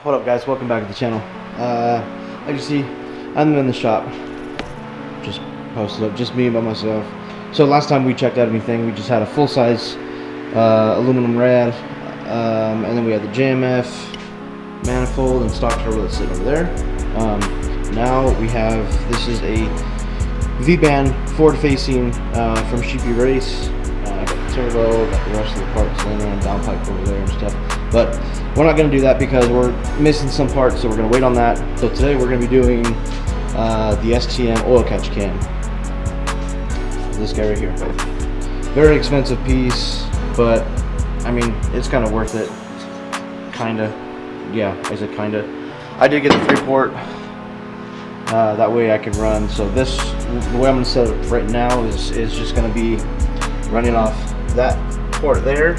What up, guys? Welcome back to the channel. Like you see, I'm in the shop, just posted up, just me by myself. So last time we checked out anything, we just had a full-size aluminum rad, and then we had the JMF manifold and stock turbo that's sitting over there. Now we have, this is a Vband forward-facing from Sheepey Race. Got the turbo, got the rest of the parts laying around downpipe over there and stuff. But we're not going to do that because we're missing some parts, so we're going to wait on that. So today we're going to be doing the STM oil catch can. This guy right here. Very expensive piece, but I mean, it's kind of worth it. Kinda. Yeah, I said kinda. I did get the 3-port. That way I can run. So this, the way I'm going to set it right now is just going to be running off that port there,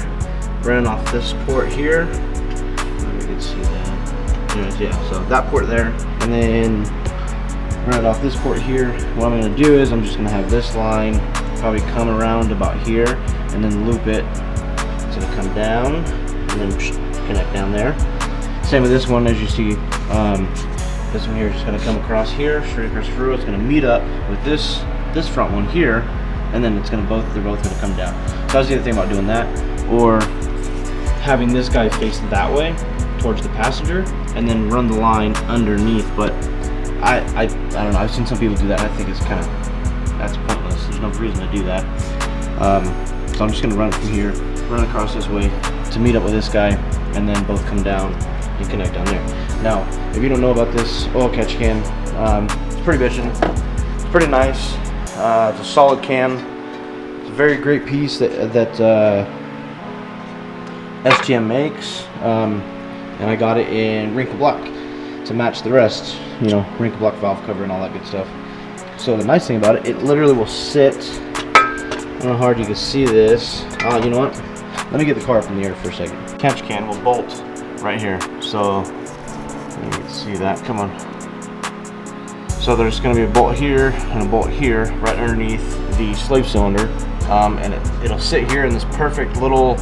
running off this port here. Maybe you can see that. Anyways, yeah, so that port there, and then run it off this port here. What I'm going to do is I'm just going to have this line probably come around about here, and then loop it. It's going to come down, and then connect down there. Same with this one, as you see. This one here is just going to come across here, straight across through. It's going to meet up with this front one here, and then it's going to they're both going to come down. So that's the other thing about doing that, or having this guy face that way towards the passenger, and then run the line underneath. But I don't know. I've seen some people do that. I think it's that's pointless. There's no reason to do that. So I'm just going to run it from here, run across this way to meet up with this guy, and then both come down and connect down there. Now, if you don't know about this oil catch can, it's pretty bitchin'. It's pretty nice. It's a solid can. It's a very great piece that STM makes, and I got it in wrinkle black to match the rest. You know, wrinkle black valve cover and all that good stuff. So the nice thing about it, it literally will sit. I don't know how hard you can see this. You know what? Let me get the car up in the air for a second. Catch can will bolt right here. So you can see that. Come on. So there's going to be a bolt here and a bolt here right underneath the slave cylinder, and it'll sit here in this perfect little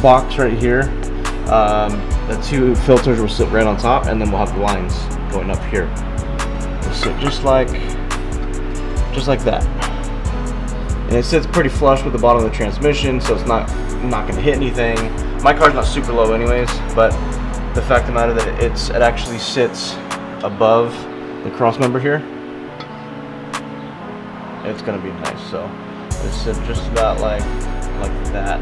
box right here. The two filters will sit right on top, and then we'll have the lines going up here. It'll sit just like that, and it sits pretty flush with the bottom of the transmission, so it's not going to hit anything. My car's not super low anyways, but the fact of the matter that it actually sits above the cross member here, it's gonna be nice. So it's just about like that.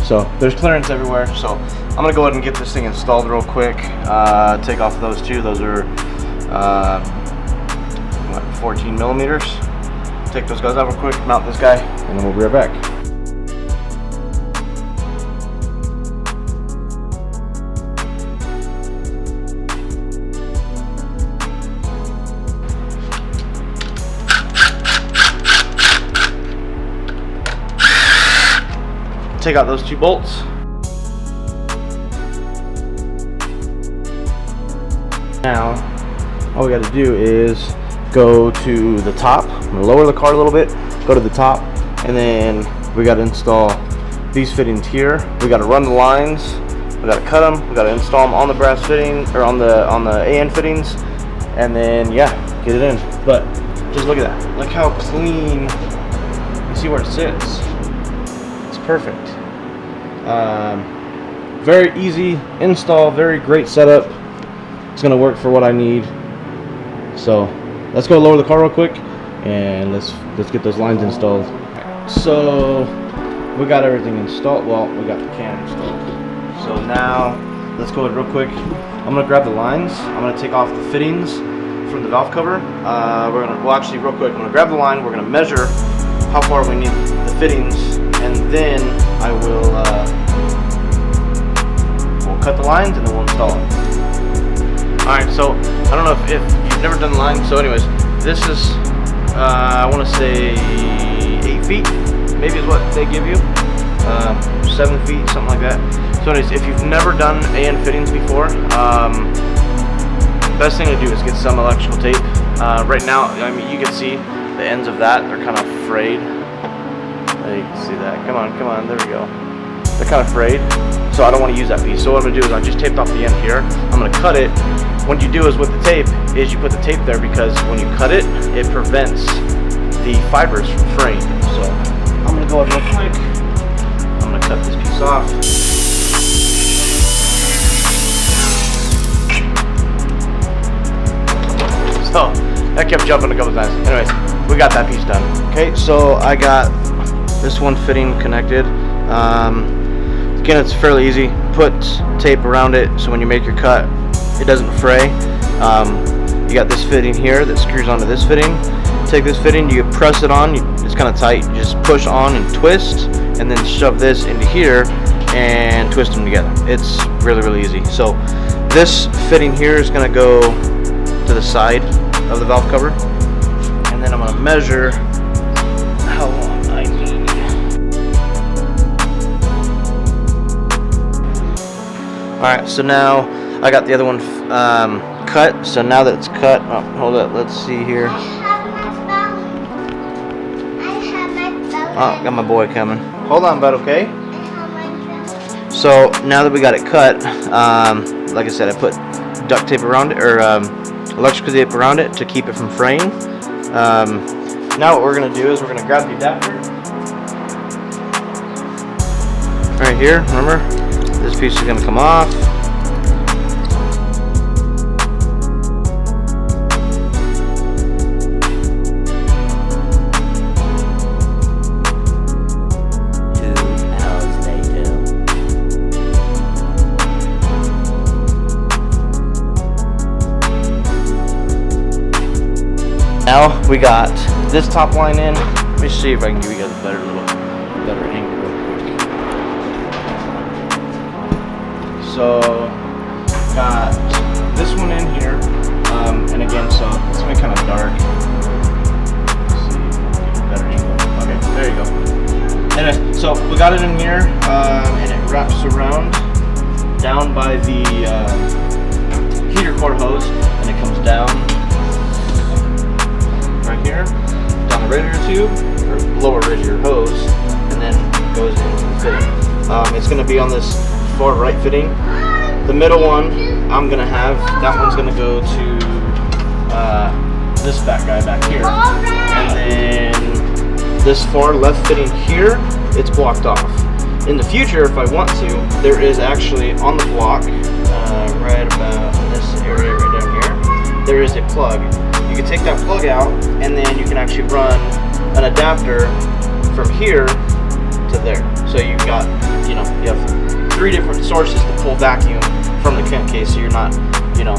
So there's clearance everywhere. So I'm gonna go ahead and get this thing installed real quick. Take off those two. Those are 14 millimeters. Take those guys out real quick, mount this guy, and then we'll be right back. Take out those two bolts. Now, all we got to do is go to the top. I'm going to lower the car a little bit, go to the top, and then we got to install these fittings here. We got to run the lines, we got to cut them, we got to install them on the brass fitting, or on the AN fittings, and then yeah, get it in. But just look at that. Look how clean. You see where it sits. It's perfect. Very easy install, very great setup. It's gonna work for what I need. So let's go lower the car real quick, and let's get those lines installed. So we got everything installed. Well, we got the can installed. So now let's go ahead real quick. I'm gonna grab the lines. I'm gonna take off the fittings from the valve cover. Well, actually, real quick, I'm gonna grab the line. We're gonna measure how far we need the fittings, and then I will we'll cut the lines and then we'll install them. Alright, so I don't know if you've never done the line. So anyways, this is I want to say 8 feet maybe is what they give you, 7 feet, something like that. So anyways, if you've never done AN fittings before, best thing to do is get some electrical tape. Right now, I mean, you can see the ends of that, they're kind of frayed. You can see that. Come on, there we go. They're kind of frayed. so I don't want to use that piece. So what I'm going to do is I just taped off the end here. I'm going to cut it. What you do is with the tape is you put the tape there because when you cut it, it prevents the fibers from fraying. So I'm going to go ahead real quick. I'm going to cut this piece off. So that kept jumping a couple times. Anyways, we got that piece done. Okay, so I got this one fitting connected. Again, it's fairly easy. Put tape around it so when you make your cut, it doesn't fray. You got this fitting here that screws onto this fitting. Take this fitting, you press it on, it's kind of tight. You just push on and twist, and then shove this into here and twist them together. It's really, really easy. So this fitting here is going to go to the side of the valve cover, and then I'm going to measure how long I need. Alright, so now I got the other one cut. So now that it's cut, oh, hold up, let's see here. Oh, got my boy coming. Hold on, bud, okay? So now that we got it cut, like I said, I put duct tape around it, or electrical tape around it to keep it from fraying. Now what we're going to do is we're going to grab the adapter. Right here, remember? This piece is going to come off. Now we got this top line in. Let me see if I can give you guys a better angle real quick. So got this one in here, and again, so it's gonna be kind of dark. Let's see if I can get a better angle. Okay, there you go. Anyway, so we got it in here, and it wraps around down by the heater core hose, and it comes down right here, down the radiator tube, or lower radiator hose, and then goes into the fitting. It's going to be on this far right fitting. The middle one, I'm going to have, that one's going to go to this fat guy back here. And then this far left fitting here, it's blocked off. In the future, if I want to, there is actually on the block, right about in this area right down here, there is a plug. You can take that plug out, and then you can actually run an adapter from here to there. So you've got, you have 3 different sources to pull vacuum from the crankcase, so you're not, you don't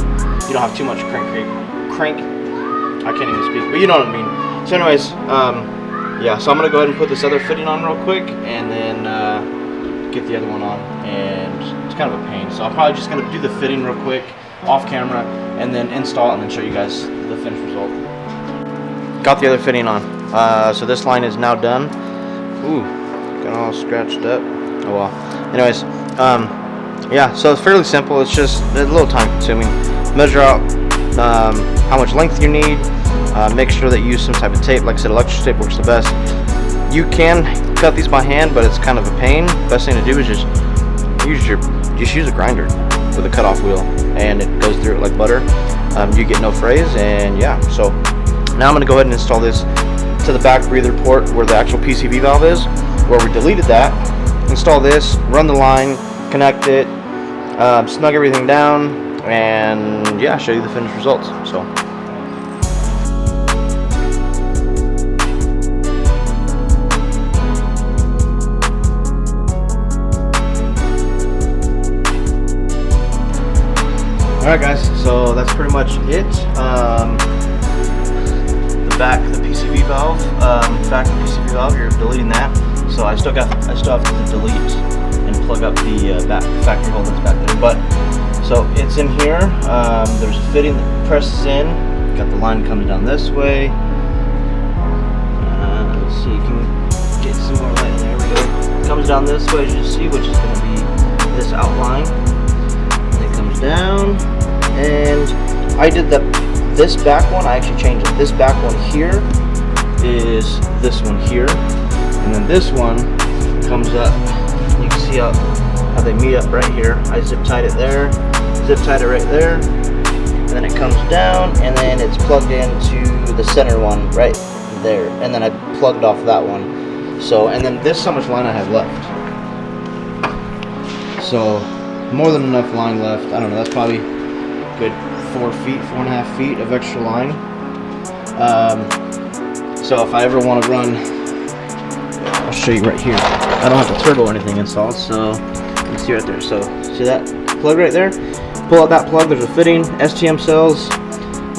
have too much crank. I can't even speak, but you know what I mean. So anyways, yeah. So I'm gonna go ahead and put this other fitting on real quick, and then get the other one on. And it's kind of a pain, so I'm probably just gonna do the fitting real quick off camera, and then install it, and then show you guys the finished result. Got the other fitting on. So this line is now done. Ooh, got all scratched up. Oh well. Anyways, yeah. So it's fairly simple. It's just a little time consuming. Measure out how much length you need. Make sure that you use some type of tape. Like I said, electrical tape works the best. You can cut these by hand, but it's kind of a pain. Best thing to do is just use a grinder with a cutoff wheel, and it goes through it like butter. You get no frays, and yeah. So now I'm going to go ahead and install this to the back breather port where the actual PCV valve is, where we deleted that. Install this, run the line, connect it, snug everything down, and yeah, show you the finished results. So. Alright guys, so that's pretty much it. The PCV valve, PCV valve, you're deleting that. So I still have to delete and plug up the factory hole that's back there. But so it's in here. There's a fitting that presses in. Got the line coming down this way. Let's see, you can get some more light. There we go. It comes down this way, as you see, which is going to be this outline. And it comes down. And I did this back one, I actually changed it. This back one here is this one here, and then this one comes up. You can see how how they meet up right here. I zip tied it there, zip tied it right there, and then it comes down, and then it's plugged into the center one right there, and then I plugged off that one. So, and then this is how much line I have left. So more than enough line left. I don't know, that's probably good 4 feet, 4.5 feet of extra line. So if I ever want to run, I'll show you right here. I don't have the turbo or anything installed, so you can see right there. So see that plug right there? Pull out that plug. There's a fitting, STM cells.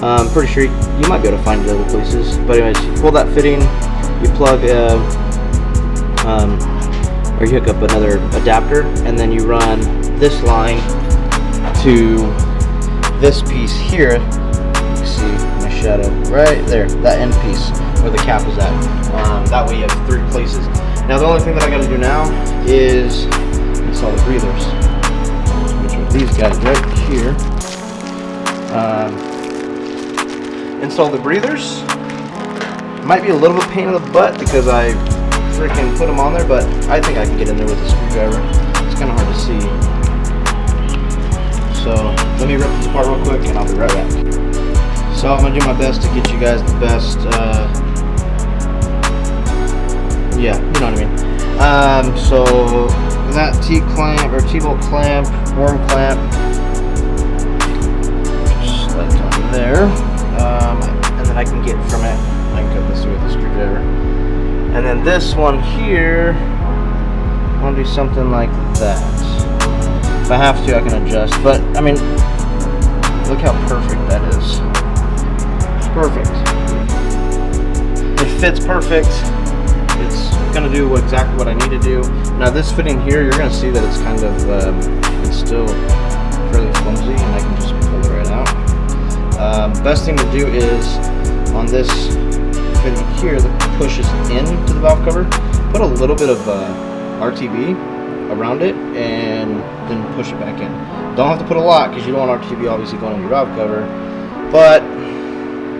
I'm pretty sure you might be able to find it other places. But anyways, you pull that fitting, you plug, or you hook up another adapter, and then you run this line to this piece here. You can see my shadow right there, that end piece where the cap is at. That way you have 3 places. Now the only thing that I got to do now is install the breathers, which are these guys right here. Install the breathers. Might be a little bit pain in the butt because I freaking put them on there, but I think I can get in there with a screwdriver. It's kind of hard to see. So let me rip this apart real quick and I'll be right back. So I'm gonna do my best to get you guys the best, yeah, you know what I mean. So that T-clamp or T-bolt clamp, worm clamp, just like on there, and then I can get from it, I can cut this through with a screwdriver. And then this one here, I want to do something like that. If I have to, I can adjust. But I mean, look how perfect that is. Perfect. It fits perfect. It's gonna do exactly what I need to do. Now this fitting here, you're gonna see that it's kind of, it's still fairly flimsy, and I can just pull it right out. Best thing to do is on this fitting here that pushes into the valve cover, put a little bit of RTB around it, and then push it back in. Don't have to put a lot because you don't want RTB obviously going in your valve cover, but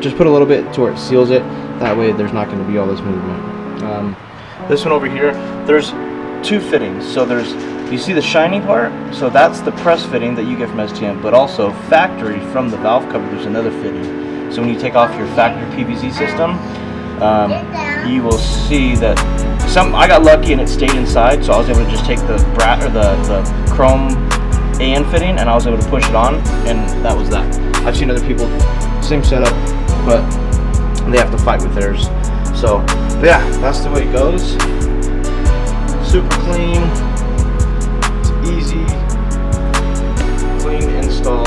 just put a little bit to where it seals it. That way there's not going to be all this movement. This one over here, there's 2 fittings. So there's, you see the shiny part? So that's the press fitting that you get from STM, but also factory from the valve cover, there's another fitting. So when you take off your factory PVC system, you will see that I got lucky and it stayed inside, so I was able to just take the the chrome AN fitting and I was able to push it on, and that was that. I've seen other people, same setup, but they have to fight with theirs. So yeah, that's the way it goes. Super clean, it's easy, clean install.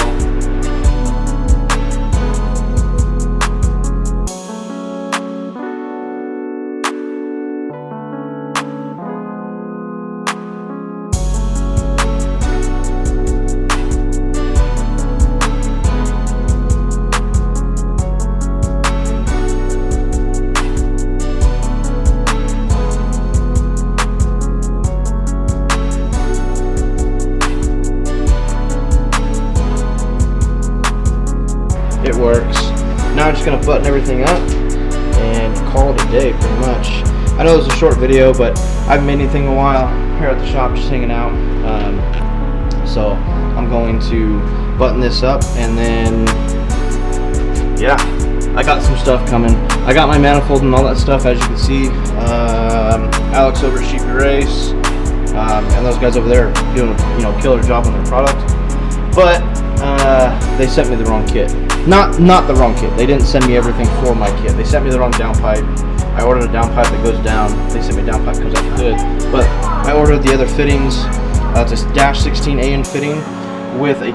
It works. Now I'm just going to button everything up and call it a day pretty much. I know it was a short video, but I haven't made anything in a while here at the shop, just hanging out. So I'm going to button this up, and then yeah, I got some stuff coming. I got my manifold and all that stuff, as you can see. Alex over at Sheepey Race, and those guys over there doing a killer job on their product. But they sent me the wrong kit. Not the wrong kit. They didn't send me everything for my kit. They sent me the wrong downpipe. I ordered a downpipe that goes down. They sent me a downpipe that comes out good. But I ordered the other fittings. It's a -16 AN fitting with a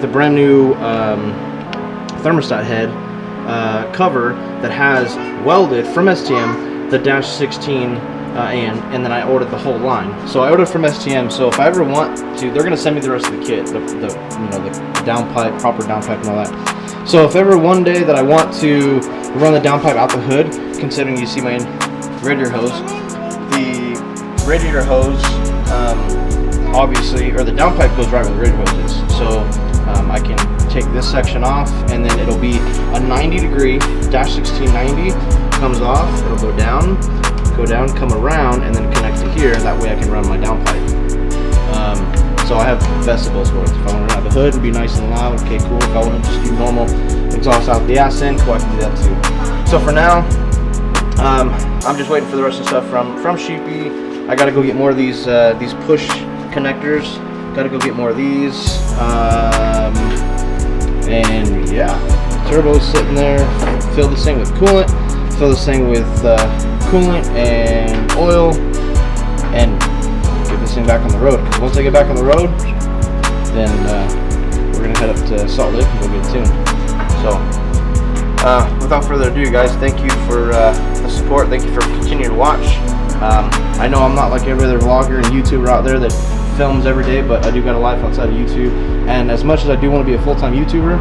brand new thermostat head cover that has welded from STM the -16 and then I ordered the whole line. So I ordered from STM. So if I ever want to, they're gonna send me the rest of the kit, the downpipe, proper downpipe, and all that. So if ever one day that I want to run the downpipe out the hood, considering you see my radiator hose, the radiator hose obviously, or the downpipe goes right where the radiator hose is. So I can take this section off, and then it'll be a 90-degree -16 90 comes off. It'll go down, come around, and then connect to here. That way I can run my downpipe. So I have best of both worlds. If I want to have the hood and be nice and loud, okay, cool. If I want to just do normal exhaust out the ass end, cool, I can do that too. So for now, I'm just waiting for the rest of the stuff from Sheepey. I gotta go get more of these push connectors. Gotta go get more of these. And yeah, turbo's sitting there. Fill this thing with coolant. Fill this thing with coolant and oil, and get this thing back on the road. Because once I get back on the road, then we're gonna head up to Salt Lake and go get tuned. So, without further ado, guys, thank you for the support. Thank you for continuing to watch. I know I'm not like every other vlogger and YouTuber out there that films every day, but I do got a life outside of YouTube. And as much as I do want to be a full-time YouTuber,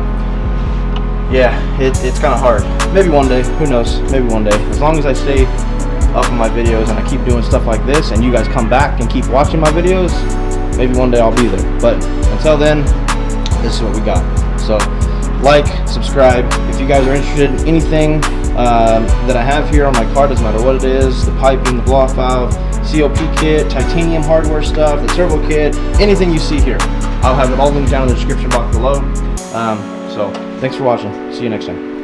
yeah, it's kind of hard. Maybe one day, who knows? Maybe one day. As long as I stay up on my videos and I keep doing stuff like this, and you guys come back and keep watching my videos, maybe one day I'll be there. But until then, this is what we got. So, like, subscribe. If you guys are interested in anything that I have here on my car, doesn't matter what it is, the piping, the blow-off valve, COP kit, titanium hardware stuff, the turbo kit, anything you see here, I'll have it all linked down in the description box below. So, thanks for watching. See you next time.